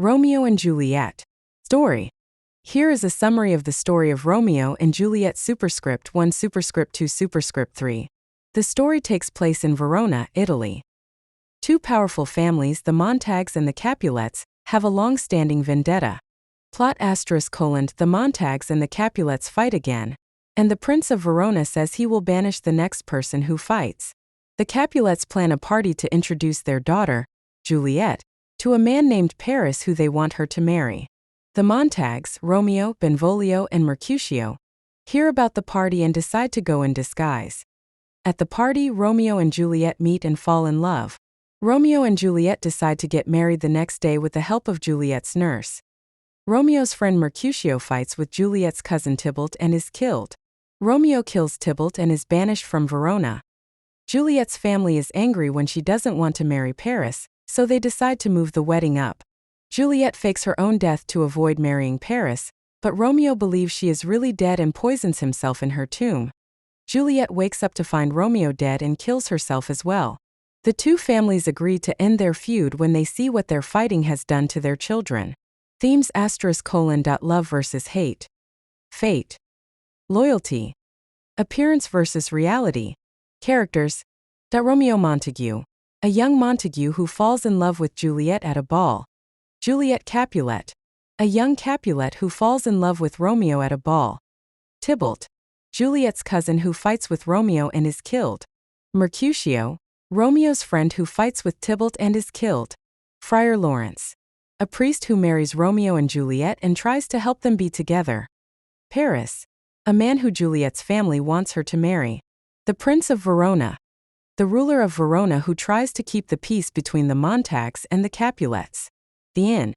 Romeo and Juliet. Story. Here is a summary of the story of Romeo and Juliet superscript 1 superscript 2 superscript 3. The story takes place in Verona, Italy. Two powerful families, the Montagues and the Capulets, have a long-standing vendetta. Plot *: the Montagues and the Capulets fight again, and the Prince of Verona says he will banish the next person who fights. The Capulets plan a party to introduce their daughter, Juliet, to a man named Paris who they want her to marry. The Montagues, Romeo, Benvolio, and Mercutio, hear about the party and decide to go in disguise. At the party, Romeo and Juliet meet and fall in love. Romeo and Juliet decide to get married the next day with the help of Juliet's nurse. Romeo's friend Mercutio fights with Juliet's cousin Tybalt and is killed. Romeo kills Tybalt and is banished from Verona. Juliet's family is angry when she doesn't want to marry Paris, so they decide to move the wedding up. Juliet fakes her own death to avoid marrying Paris, but Romeo believes she is really dead and poisons himself in her tomb. Juliet wakes up to find Romeo dead and kills herself as well. The two families agree to end their feud when they see what their fighting has done to their children. Themes *: love versus hate. Fate. Loyalty. Appearance versus reality. Characters. Romeo Montague. A young Montague who falls in love with Juliet at a ball. Juliet Capulet. A young Capulet who falls in love with Romeo at a ball. Tybalt. Juliet's cousin who fights with Romeo and is killed. Mercutio. Romeo's friend who fights with Tybalt and is killed. Friar Lawrence. A priest who marries Romeo and Juliet and tries to help them be together. Paris. A man who Juliet's family wants her to marry. The Prince of Verona. The ruler of Verona who tries to keep the peace between the Montagues and the Capulets. The end.